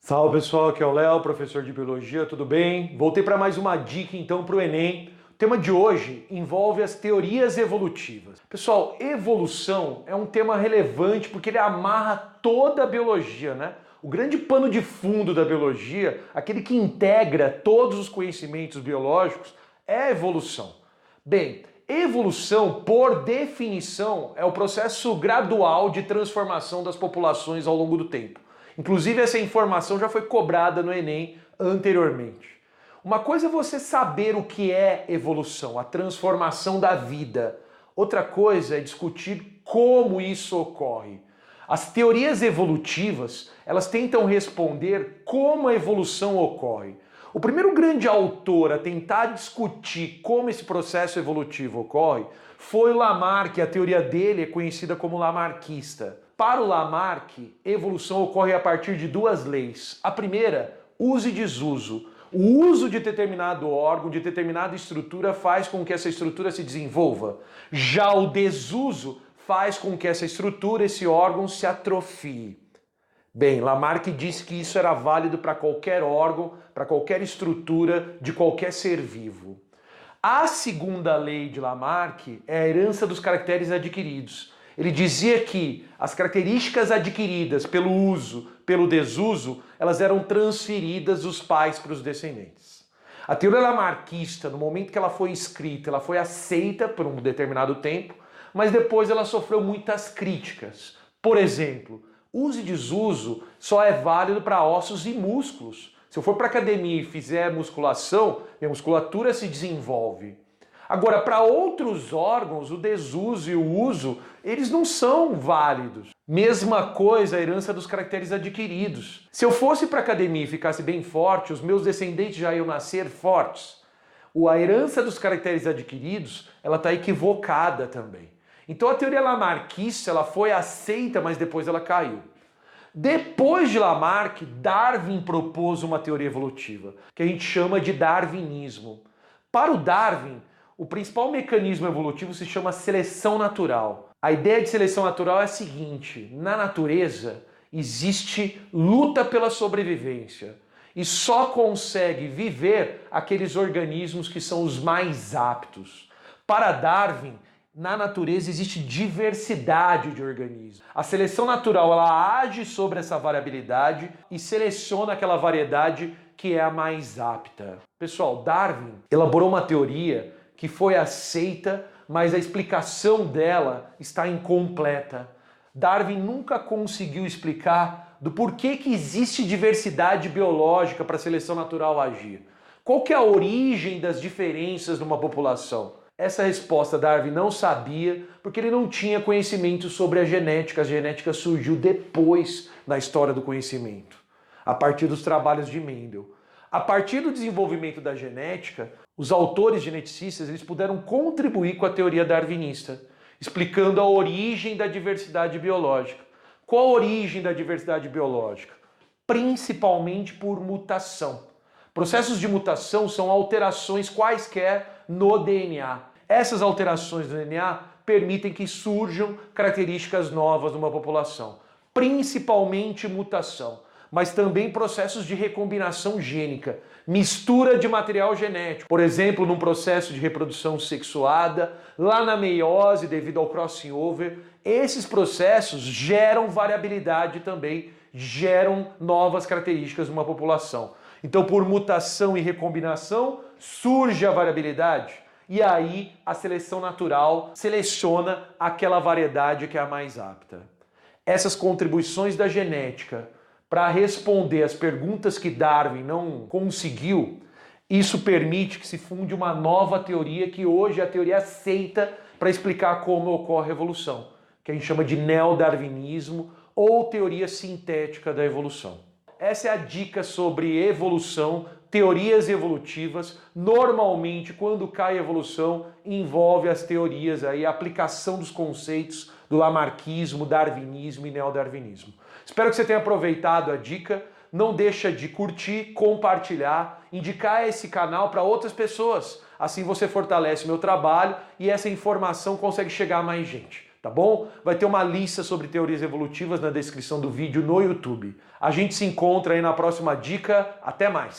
Salve pessoal, aqui é o Léo, professor de Biologia, tudo bem? Voltei para mais uma dica então para o Enem. O tema de hoje envolve as teorias evolutivas. Pessoal, evolução é um tema relevante porque ele amarra toda a biologia, né? O grande pano de fundo da biologia, aquele que integra todos os conhecimentos biológicos, é a evolução. Bem, evolução, por definição, é o processo gradual de transformação das populações ao longo do tempo. Inclusive, essa informação já foi cobrada no Enem anteriormente. Uma coisa é você saber o que é evolução, a transformação da vida. Outra coisa é discutir como isso ocorre. As teorias evolutivas, elas tentam responder como a evolução ocorre. O primeiro grande autor a tentar discutir como esse processo evolutivo ocorre foi o Lamarck. A teoria dele é conhecida como lamarquista. Para o Lamarck, evolução ocorre a partir de duas leis. A primeira, uso e desuso. O uso de determinado órgão, de determinada estrutura, faz com que essa estrutura se desenvolva. Já o desuso faz com que essa estrutura, esse órgão, se atrofie. Bem, Lamarck disse que isso era válido para qualquer órgão, para qualquer estrutura de qualquer ser vivo. A segunda lei de Lamarck é a herança dos caracteres adquiridos. Ele dizia que as características adquiridas pelo uso, pelo desuso, elas eram transferidas dos pais para os descendentes. A teoria lamarquista, no momento que ela foi escrita, ela foi aceita por um determinado tempo, mas depois ela sofreu muitas críticas. Por exemplo, uso e desuso só é válido para ossos e músculos. Se eu for para a academia e fizer musculação, minha musculatura se desenvolve. Agora, para outros órgãos, o desuso e o uso, eles não são válidos. Mesma coisa a herança dos caracteres adquiridos. Se eu fosse para a academia e ficasse bem forte, os meus descendentes já iam nascer fortes. A herança dos caracteres adquiridos, ela está equivocada também. Então a teoria lamarquista, ela foi aceita, mas depois ela caiu. Depois de Lamarck, Darwin propôs uma teoria evolutiva, que a gente chama de darwinismo. Para o Darwin, o principal mecanismo evolutivo se chama seleção natural. A ideia de seleção natural é a seguinte: na natureza existe luta pela sobrevivência e só consegue viver aqueles organismos que são os mais aptos. Para Darwin, na natureza existe diversidade de organismos. A seleção natural ela age sobre essa variabilidade e seleciona aquela variedade que é a mais apta. Pessoal, Darwin elaborou uma teoria que foi aceita, mas a explicação dela está incompleta. Darwin nunca conseguiu explicar do porquê que existe diversidade biológica para a seleção natural agir. Qual que é a origem das diferenças numa população? Essa resposta Darwin não sabia, porque ele não tinha conhecimento sobre a genética. A genética surgiu depois na história do conhecimento, a partir dos trabalhos de Mendel. A partir do desenvolvimento da genética, os autores geneticistas eles puderam contribuir com a teoria darwinista, explicando a origem da diversidade biológica. Qual a origem da diversidade biológica? Principalmente por mutação. Processos de mutação são alterações quaisquer no DNA. Essas alterações no DNA permitem que surjam características novas numa população, principalmente mutação, mas também processos de recombinação gênica, mistura de material genético. Por exemplo, num processo de reprodução sexuada, lá na meiose, devido ao crossing over, esses processos geram variabilidade também, geram novas características numa população. Então, por mutação e recombinação, surge a variabilidade. E aí, a seleção natural seleciona aquela variedade que é a mais apta. Essas contribuições da genética para responder as perguntas que Darwin não conseguiu, isso permite que se funde uma nova teoria que hoje é a teoria aceita para explicar como ocorre a evolução, que a gente chama de neodarwinismo ou teoria sintética da evolução. Essa é a dica sobre evolução, teorias evolutivas. Normalmente, quando cai a evolução, envolve as teorias aí, a aplicação dos conceitos do lamarquismo, darwinismo e neodarwinismo. Espero que você tenha aproveitado a dica. Não deixa de curtir, compartilhar, indicar esse canal para outras pessoas. Assim você fortalece o meu trabalho e essa informação consegue chegar a mais gente. Tá tá bom? Vai ter uma lista sobre teorias evolutivas na descrição do vídeo no YouTube. A gente se encontra aí na próxima dica. Até mais!